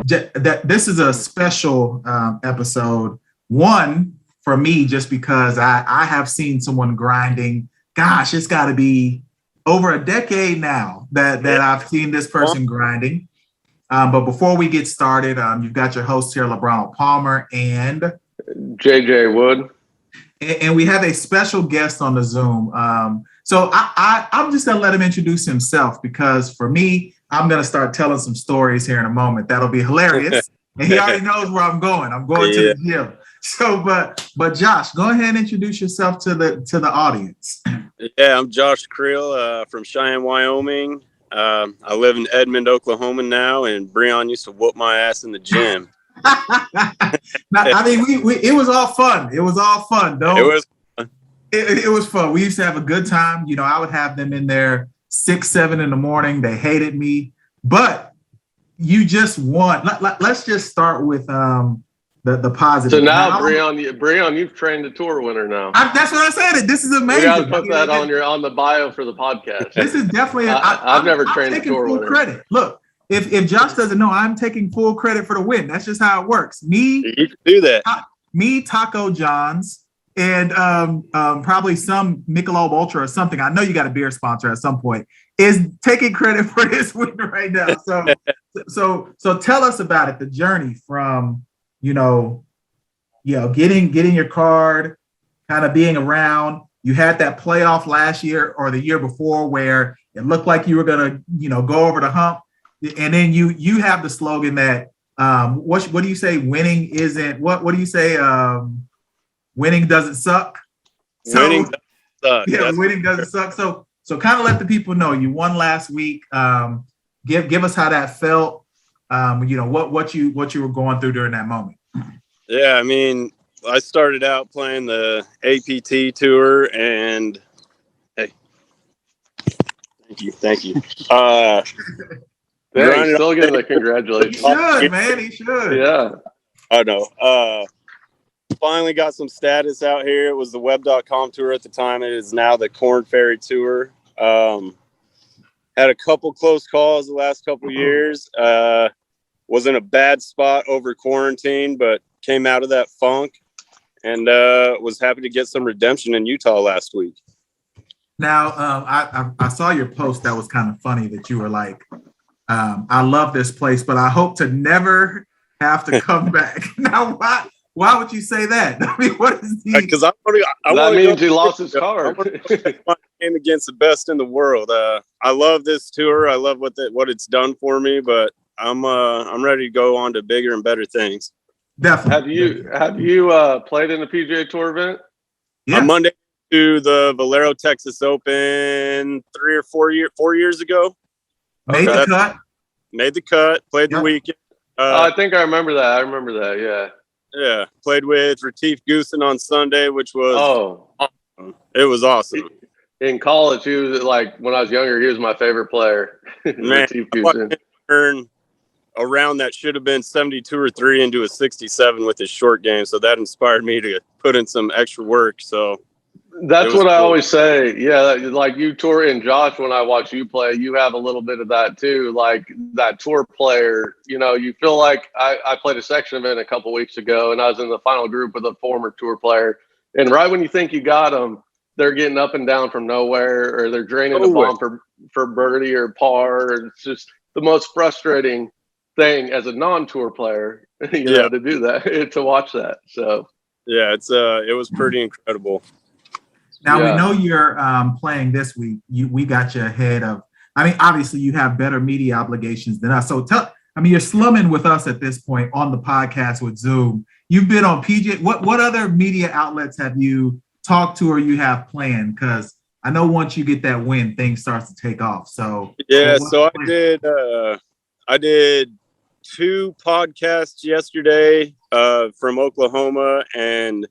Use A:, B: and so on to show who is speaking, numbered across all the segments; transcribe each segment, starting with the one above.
A: that this is a special episode. One for me, just because I have seen someone grinding. Gosh, it's got to be over a decade now that I've seen this person grinding. But before we get started, you've got your host here, Lebronald Palmer and
B: JJ Wood.
A: And we have a special guest on the Zoom. So I'm just going to let him introduce himself, because for me, I'm going to start telling some stories here in a moment. That'll be hilarious. And he already knows where I'm going. I'm going to the gym. So, but Josh, go ahead and introduce yourself to the audience.
C: Yeah, I'm Josh Creel from Cheyenne, Wyoming. I live in Edmond, Oklahoma now, and Breon used to whoop my ass in the gym.
A: I mean, it was all fun. It was all fun, though. It was fun. We used to have a good time. You know, I would have them in there 6, 7 in the morning. They hated me, but you just won. Let's just start with the positive.
B: So now, Breon, you've trained a tour winner now.
A: That's what I said. This is amazing.
B: You got to put that on the bio for the podcast.
A: This is definitely.
B: I've never trained a tour winner.
A: Credit. Look. If Josh doesn't know, I'm taking full credit for the win. That's just how it works.
C: You can do that.
A: Me, Taco John's, and probably some Michelob Ultra or something. I know you got a beer sponsor at some point. Is taking credit for this win right now. So tell us about it. The journey from getting your card, kind of being around. You had that playoff last year or the year before where it looked like you were gonna go over the hump. And then you have the slogan that what do you say? Winning isn't what do you say? Winning doesn't suck.
C: Winning doesn't suck.
A: Yeah, winning doesn't suck. So kind of let the people know you won last week. Give us how that felt. What you were going through during that moment.
C: Yeah, I mean, I started out playing the APT tour, and hey, thank you.
B: Yeah, he's still getting the congratulations.
A: He should, man. He should.
B: Yeah.
C: I know. Finally got some status out here. It was the web.com tour at the time. It is now the Korn Ferry tour. Had a couple close calls the last couple years. Was in a bad spot over quarantine, but came out of that funk and was happy to get some redemption in Utah last week.
A: Now, I saw your post that was kind of funny that you were like, I love this place, but I hope to never have to come back. Now, why would you say that? I mean, what is the?
C: Because that
B: means he lost his card.
C: My game against the best in the world. I love this tour. I love what it's done for me, but I'm ready to go on to bigger and better things.
A: Definitely.
B: Have you played in the PGA Tour event?
A: Yeah.
C: On Monday to the Valero Texas Open 3 or 4 years ago.
A: Made the cut. Played the weekend.
B: I think I remember that. Yeah.
C: Yeah. Played with Retief Goosen on Sunday, which was awesome. It was awesome.
B: In college, he was when I was younger, he was my favorite player.
C: Man, Retief Goosen. Turn around that should have been 72 or 3 into a 67 with his short game. So that inspired me to put in some extra work. So
B: that's what I always say. Yeah, like you tour, and Josh, when I watch you play, you have a little bit of that too. Like that tour player, you feel like I played a section event a couple weeks ago, and I was in the final group with a former tour player. And right when you think you got them, they're getting up and down from nowhere, or they're draining a bomb for birdie or par. It's just the most frustrating thing as a non-tour player, to do that, to watch that. So
C: yeah, it was pretty incredible.
A: Now, we know you're playing this week. We got you ahead of, obviously you have better media obligations than us. So you're slumming with us at this point on the podcast with Zoom. You've been on PJ. What other media outlets have you talked to or you have planned? Because I know once you get that win, things starts to take off. So
C: yeah, so I did 2 podcasts yesterday from Oklahoma and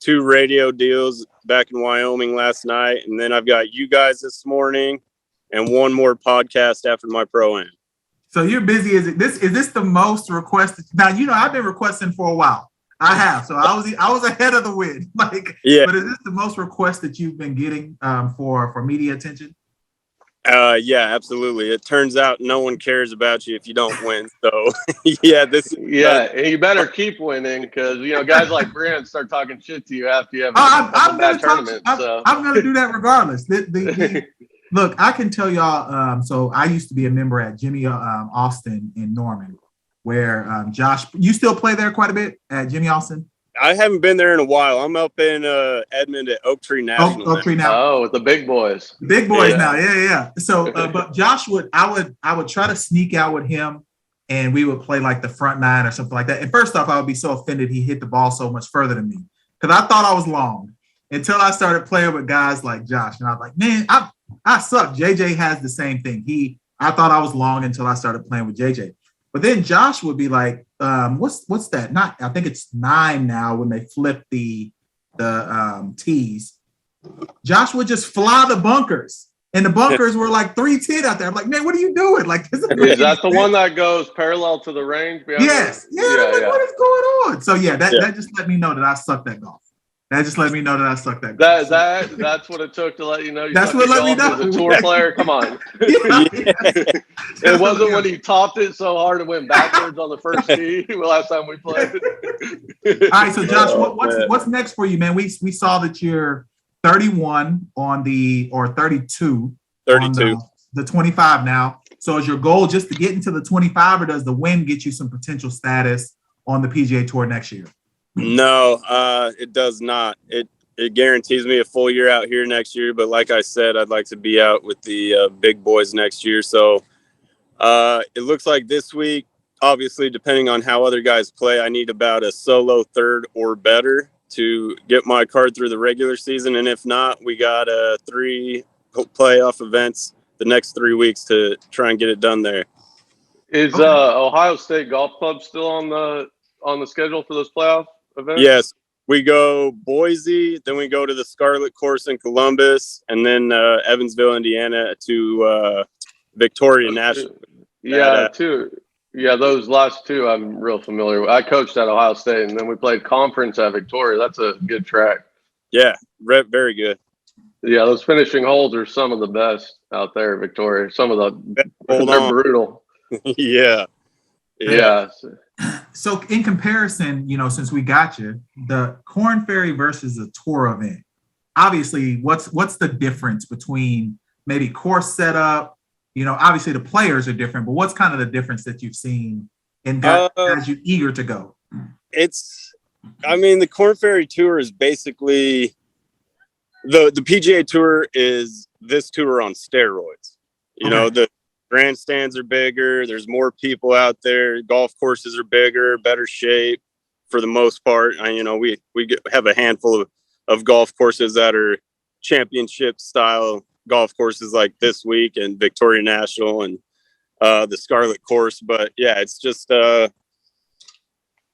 C: 2 radio deals back in Wyoming last night. And then I've got you guys this morning and 1 more podcast after my pro-am.
A: So you're busy. Is this the most requested? Now, I've been requesting for a while. I have. So I was ahead of the win.
C: Yeah.
A: But is this the most request that you've been getting for media attention?
C: Yeah, absolutely. It turns out no one cares about you if you don't win. So, yeah,
B: and you better keep winning because guys like Brand start talking shit to you after you have a
A: I'm
B: bad
A: going
B: tournament.
A: I'm going to do that regardless. Look, I can tell y'all. So I used to be a member at Jimmy Austin in Norman, where Josh. You still play there quite a bit at Jimmy Austin?
C: I haven't been there in a while. I'm up in Edmond at Oak Tree National.
A: Oak Tree now.
B: Oh, with the big boys.
A: Big boys now. Yeah. So, but Josh I would try to sneak out with him, and we would play like the front nine or something like that. And first off, I would be so offended he hit the ball so much further than me because I thought I was long until I started playing with guys like Josh, and I was like, man, I suck. JJ has the same thing. I thought I was long until I started playing with JJ. But then Josh would be like, what's that? I think it's 9 now when they flip the tees. Josh would just fly the bunkers, and the bunkers were like 310 out there. I'm like, man, what are you doing? Like,
B: is that the one that goes parallel to the range?
A: Yes. Yeah. What is going on? So that just let me know that I sucked at golf. That just let me know that I sucked at golf.
B: That's what it took to let you know.
A: That's what let me know.
B: As a tour player, come on. It wasn't when he topped it so hard and went backwards on the first tee last time we played.
A: All right, so Josh, what's next for you, man? We saw that you're 31 on or 32.
C: 32.
A: On the 25 now. So is your goal just to get into the 25, or does the win get you some potential status on the PGA Tour next year?
C: No, it does not. It guarantees me a full year out here next year. But like I said, I'd like to be out with the big boys next year. So it looks like this week, obviously, depending on how other guys play, I need about a solo third or better to get my card through the regular season. And if not, we got 3 playoff events the next 3 weeks to try and get it done there.
B: Is Ohio State Golf Club still on the schedule for those playoff events?
C: Yes, we go Boise, then we go to the Scarlet Course in Columbus, and then Evansville, Indiana to Victoria National.
B: Those last 2 I'm real familiar with. I coached at Ohio State, and then we played conference at Victoria. That's a good track.
C: Yeah, very good.
B: Yeah, those finishing holes are some of the best out there at Victoria. Some of they're brutal.
C: Yeah.
A: So in comparison, since we got you, the Korn Ferry versus a tour event, obviously what's the difference between maybe course setup? Obviously the players are different, but what's kind of the difference that you've seen and has you eager to go?
C: The Korn Ferry Tour is basically the PGA Tour is this tour on steroids. The grandstands are bigger. There's more people out there. Golf courses are bigger, better shape for the most part. We have a handful of golf courses that are championship style golf courses like this week and Victoria National and the Scarlet Course. But yeah, it's just I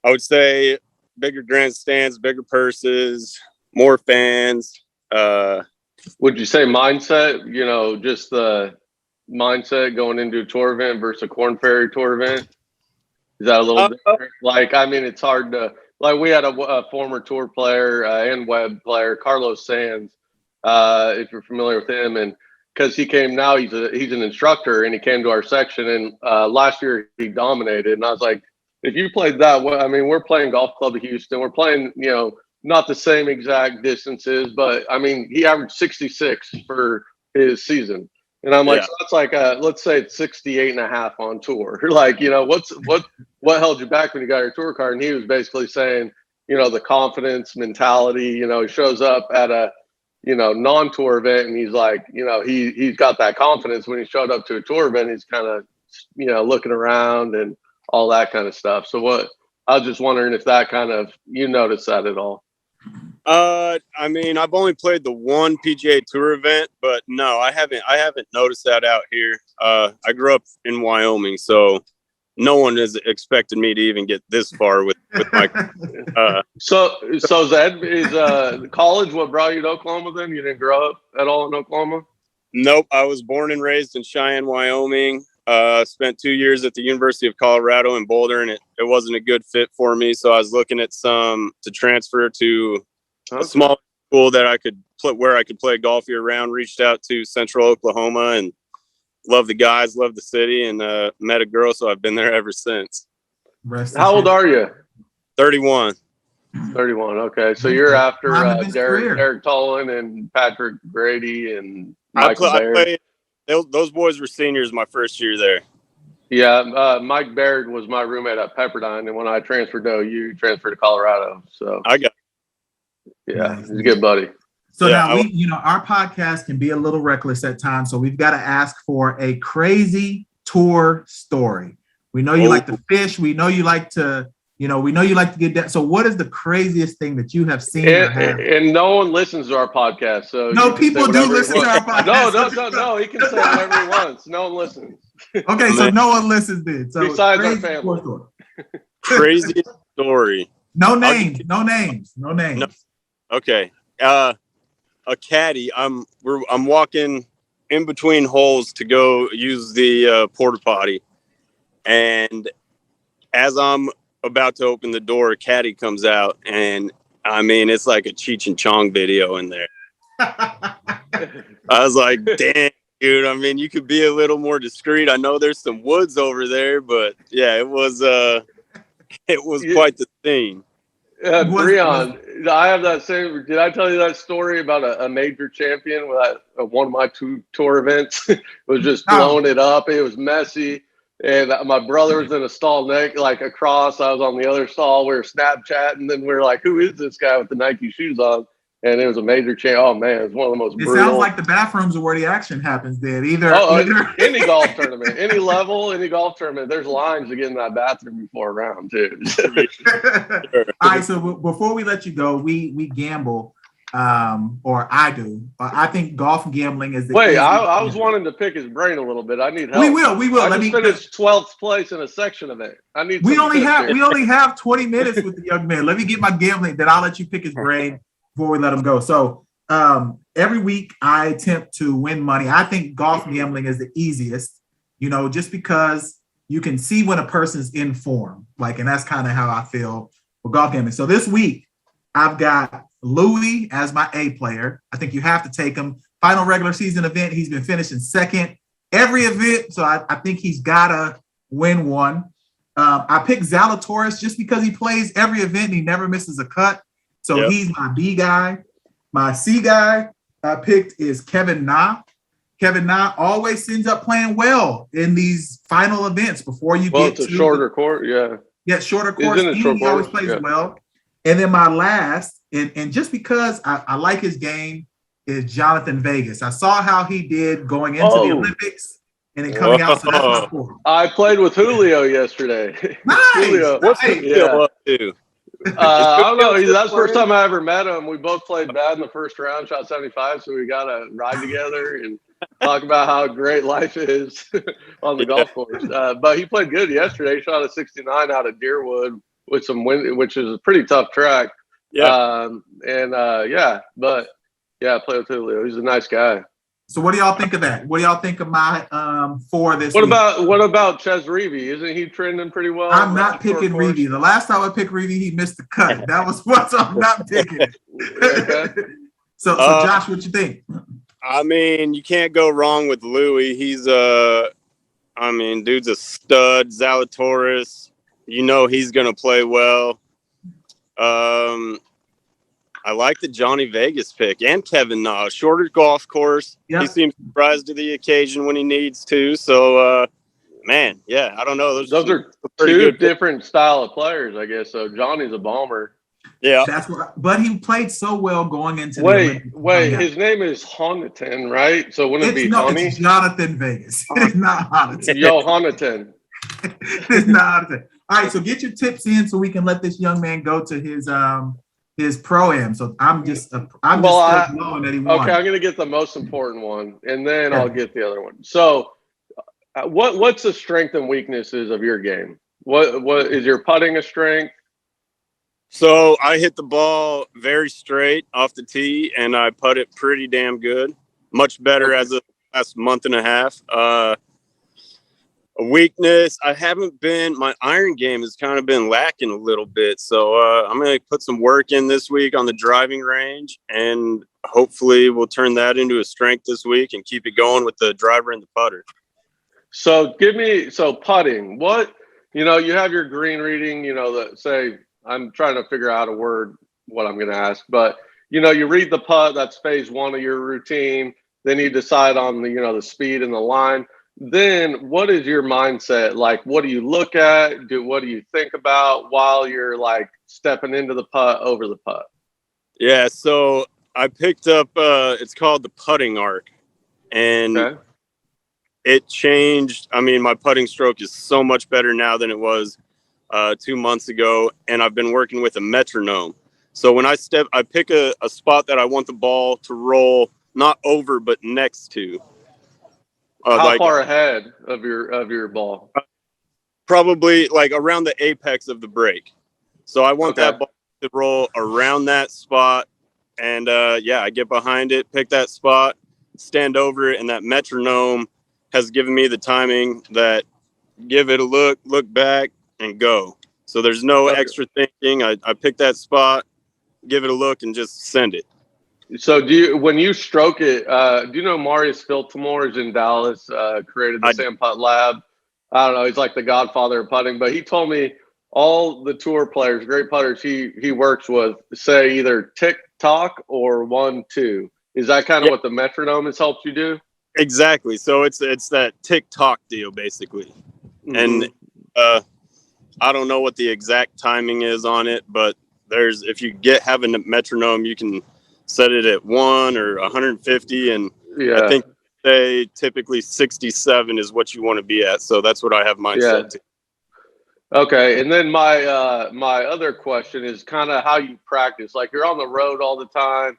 C: would say bigger grandstands, bigger purses, more fans.
B: Would you say mindset? Just the mindset going into a tour event versus a Korn Ferry tour event? Is that a little different? It's hard to we had a former tour player and web player, Carlos Sands, if you're familiar with him, and because he came now, he's an instructor, and he came to our section, and last year he dominated, and I was like, if you played that way, we're playing Golf Club of Houston, we're playing, not the same exact distances, but he averaged 66 for his season. And I'm like, so that's like, let's say it's 68.5 on tour. What held you back when you got your tour card? And he was basically saying, the confidence mentality, he shows up at a, non-tour event, and he's like, he's got that confidence. When he showed up to a tour event, he's kind of, looking around and all that kind of stuff. So I was just wondering if that kind of, you noticed that at all.
C: I've only played the one PGA Tour event, but no, I haven't noticed that out here. I grew up in Wyoming, so no one has expected me to even get this far with my.
B: So Zed, is college what brought you to Oklahoma? Then you didn't grow up at all in Oklahoma?
C: Nope, I was born and raised in Cheyenne, Wyoming. Spent 2 years at the University of Colorado in Boulder, and it wasn't a good fit for me. So I was looking at to transfer to a small school that where I could play golf year round. Reached out to Central Oklahoma, and love the guys, love the city, and met a girl, so I've been there ever since.
B: How old are you?
C: 31.
B: 31. Okay, so you're after
A: Derek
B: Tolan and Patrick Grady and Michael Baird.
C: Those boys were seniors my first year there.
B: Yeah, Mike Baird was my roommate at Pepperdine, and when I transferred to OU, transferred to Colorado. So
C: I got.
B: Yeah, he's a good buddy.
A: So now our podcast can be a little reckless at times, so we've got to ask for a crazy tour story. We know you like to fish. We know you like to, we know you like to get that. So what is the craziest thing that you have seen or have?
B: And no one listens to our podcast. So
A: no, people do listen to our podcast.
B: No. He can say whatever he wants. No one listens.
A: Okay, so no one listens then. So
B: besides our family.
C: Craziest story.
A: No names. No.
C: Okay. A caddy. I'm walking in between holes to go use the porta potty, and as I'm about to open the door, a caddy comes out, and I mean it's like a Cheech and Chong video in there. I was like, "Damn, dude! I mean, you could be a little more discreet. I know there's some woods over there, but yeah, it was quite the scene."
B: Breon, I have that same. Did I tell you that story about a major champion with one of my two tour events? It was just blowing it up. It was messy, and my brother was in a stall across. I was on the other stall. We were Snapchatting, and then we were like, "Who is this guy with the Nike shoes on?" And it was a major champ. Oh man, it was one of the most.
A: It sounds like the bathrooms are where the action happens. Then either
B: any golf tournament, any level, any golf tournament, there's lines to get in that bathroom before a round too.
A: All right, so before we let you go, we gamble, or I do. I think golf gambling is the.
B: Wait, I was wanting to pick his brain a little bit. I need help.
A: We will.
B: I just finished 12th place in a section of it. I need.
A: We only have 20 minutes with the young man. Let me get my gambling. Then I'll let you pick his brain before we let him go. So every week I attempt to win money. I think golf gambling is the easiest, just because you can see when a person's in form. And that's kind of how I feel with golf gambling. So this week I've got Louis as my A player. I think you have to take him. Final regular season event. He's been finishing second every event. So I think he's got to win one. I picked Zalatoris just because he plays every event and he never misses a cut. So He's my B guy. My C guy I picked is Kevin Na. Kevin Na always ends up playing well in these final events before you get
B: to shorter course. Yeah,
A: shorter course. He always plays well. And then my last, and just because I like his game, is Jonathan Vegas. I saw how he did going into the Olympics and then coming out. So that's my four.
B: I played with Julio yesterday.
A: Nice.
B: Julio.
C: What's Julio up to?
B: I don't know. That's the first time I ever met him. We both played bad in the first round, shot 75, so we got to ride together and talk about how great life is on the golf course. But he played good yesterday. He shot a 69 out of Deerwood with some wind, which is a pretty tough track. Yeah. But I played with Julio. He's a nice guy.
A: So what do y'all think of that? What do y'all think of my four this
B: week?
A: What
B: about Ches Reavie? Isn't he trending pretty well?
A: I'm not picking Reavie. The last time I picked Reavie, he missed the cut. That was what I'm not picking. Okay. So Josh, what you think?
C: I mean, you can't go wrong with Louis. He's dude's a stud. Zalatoris, he's gonna play well. I like the Johnny Vegas pick and Kevin Na. Shorter golf course. Yep. He seems to rise to the occasion when he needs to. So, I don't know. Those
B: are two different style of players, I guess. So Johnny's a bomber.
C: Yeah,
A: but he played so well going into.
B: Wait. His name is Honiton, right? So wouldn't it be Honey?
A: It's Jonathan Vegas. It's not Honiton.
B: Honiton.
A: It's not Honiton. All right, so get your tips in so we can let this young man go to his pro-am. So I'm just knowing that he won.
B: Okay, I'm going to get the most important one, and then I'll get the other one. So what's the strength and weaknesses of your game? What is your putting a strength?
C: So I hit the ball very straight off the tee, and I putt it pretty damn good. Much better as of the last month and a half. A weakness, my iron game has kind of been lacking a little bit. So I'm going to put some work in this week on the driving range, and hopefully we'll turn that into a strength this week and keep it going with the driver and the putter.
B: So putting, you have your green reading, say, I'm trying to figure out a word, what I'm going to ask, but, you read the putt, that's phase one of your routine. Then you decide on the speed and the line. Then what is your mindset? Like, what do you look at? What do you think about while you're like stepping into the putt, over the putt?
C: Yeah. So I picked up, it's called the putting arc, and it changed. I mean, my putting stroke is so much better now than it was 2 months ago. And I've been working with a metronome. So when I pick a spot that I want the ball to roll, not over, but next to.
B: How far ahead of your ball?
C: Probably like around the apex of the break. So I want that ball to roll around that spot. And I get behind it, pick that spot, stand over it, and that metronome has given me the timing that give it a look back, and go. So there's no extra thinking. I pick that spot, give it a look, and just send it.
B: So when you stroke it, do you know Marius Filtimore is in Dallas, created the Sand Putt Lab? I don't know. He's like the godfather of putting, but he told me all the tour players, great putters he works with, say either tick tock or 1-2. Is that kind of what the metronome has helped you do?
C: Exactly. So it's that tick tock deal basically. Mm-hmm. And I don't know what the exact timing is on it, but if you have a metronome, you can set it at 1 or 150, and I think they typically 67 is what you want to be at. So that's what I have mine set to.
B: Okay, and then my other question is kind of how you practice. Like, you're on the road all the time.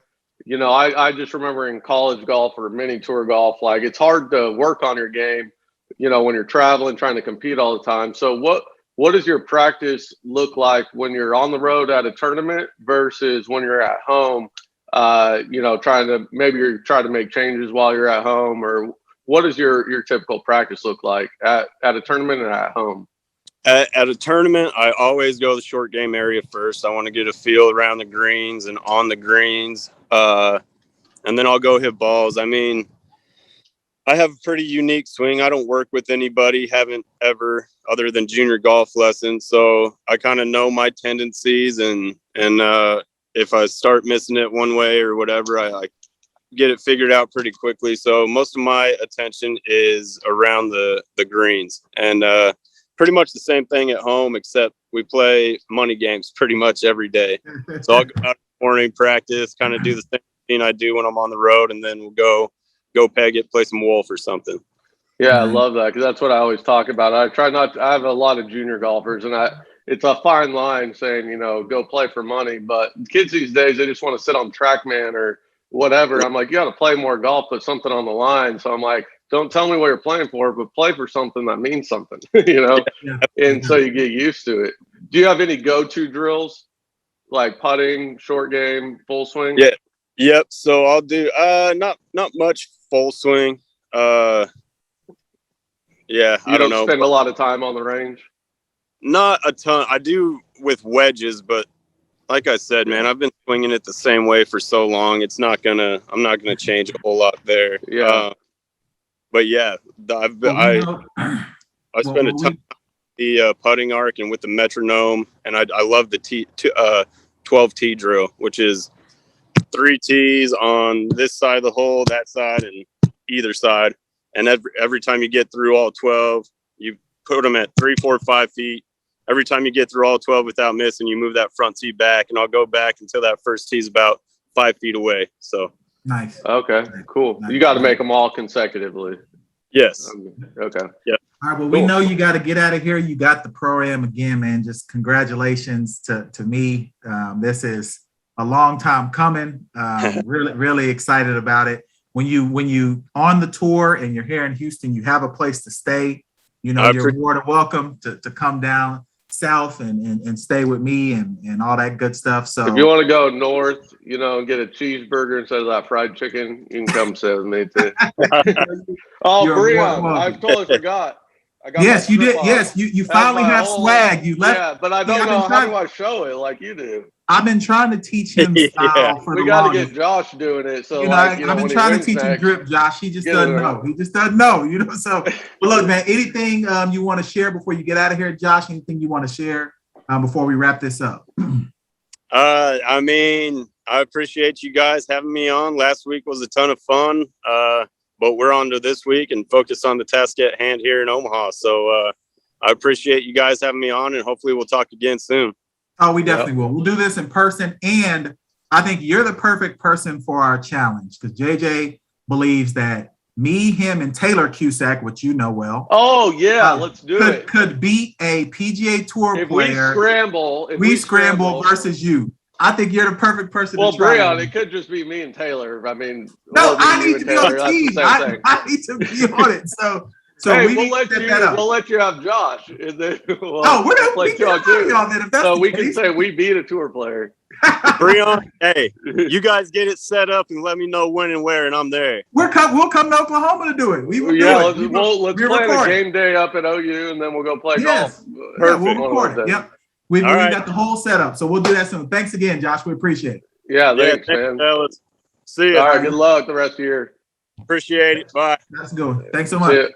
B: I just remember in college golf or mini tour golf, like, it's hard to work on your game, when you're traveling, trying to compete all the time. So what does your practice look like when you're on the road at a tournament versus when you're at home? Trying to make changes while you're at home, or what does your typical practice look like at a tournament and at home?
C: At a tournament, I always go to the short game area first. I want to get a feel around the greens and on the greens, and then I'll go hit balls. I mean, I have a pretty unique swing. I don't work with anybody, haven't ever, other than junior golf lessons. So I kind of know my tendencies, and if I start missing it one way or whatever, I get it figured out pretty quickly. So most of my attention is around the greens, and pretty much the same thing at home, except we play money games pretty much every day. So I'll go out in the morning, practice, kind of do the same thing I do when I'm on the road, and then we'll go peg it, play some wolf or something.
B: Yeah, I love that, because that's what I always talk about. I have a lot of junior golfers, and it's a fine line saying, go play for money, but kids these days, they just want to sit on TrackMan or whatever. I'm like, you got to play more golf, put something on the line. So I'm like, don't tell me what you're playing for, but play for something that means something, And so you get used to it. Do you have any go-to drills, like putting, short game, full swing?
C: Yeah. Yep. So I'll do not much full swing. I don't know.
B: Spend a lot of time on the range?
C: Not a ton. I do with wedges, but like I said, man, I've been swinging it the same way for so long. I'm not gonna change a whole lot there.
B: Yeah.
C: But yeah, I spent a ton on the putting arc and with the metronome, and I love the 12T drill, which is 3 tees on this side of the hole, that side, and either side. And every time you get through all 12, you put them at 3, 4, 5 feet. Every time you get through all 12 without missing, you move that front tee back, and I'll go back until that first tee is about 5 feet away. So
A: nice.
B: Okay, cool. Nice. You got to make them all consecutively.
C: Yes.
B: Okay.
C: Yeah.
A: All right. Well, we know you got to get out of here. You got the Pro-Am again, man. Just congratulations to me. This is a long time coming. Really, really excited about it. When you on the tour and you're here in Houston, you have a place to stay. You're more than welcome to come down south and stay with me and all that good stuff. So
B: if you want to go north, and get a cheeseburger instead of that fried chicken, you can come stay with me too. Oh, Breon, I totally forgot. I got
A: yes,
B: my
A: you did.
B: strip on.
A: Yes, you finally have swag. You left.
B: Yeah, but I don't know how do I show it like you do.
A: I've been trying to teach him style for the
B: We got to
A: longest.
B: get Josh doing it. So
A: I've been trying to teach him drip, Josh. He just doesn't know. He just doesn't know. So, but look, man. Anything you want to share before you get out of here, Josh? Anything you want to share before we wrap this up?
C: I mean, I appreciate you guys having me on. Last week was a ton of fun, but we're on to this week and focus on the task at hand here in Omaha. So I appreciate you guys having me on, and hopefully we'll talk again soon.
A: Oh, we definitely will. We'll do this in person, and I think you're the perfect person for our challenge because JJ believes that me, him, and Taylor Cusack, which you know well.
B: Oh yeah, let's do it.
A: Could beat a PGA Tour player.
B: If
A: we scramble versus you. I think you're the perfect person to try.
B: Well, Breon, it could just be me and Taylor. I mean,
A: no, I need to be on the team. I need to be on it. So
B: hey,
A: we'll
B: let you have Josh. And then
A: we're gonna play y'all then. If that's
B: so we can say we beat a tour player.
C: Breon, hey, you guys get it set up and let me know when and where, and I'm there.
A: We'll come to Oklahoma to do it. We will do it.
B: Let's plan a game day up at OU, and then we'll go play golf.
A: Perfect. Yeah, we'll record it. Yep. We got the whole setup, so we'll do that soon. Thanks again, Josh. We appreciate it.
B: Yeah, thanks, man.
C: Fellas. See you.
B: All right, good luck the rest of the year.
C: Appreciate it. Bye.
A: That's good. Thanks so much.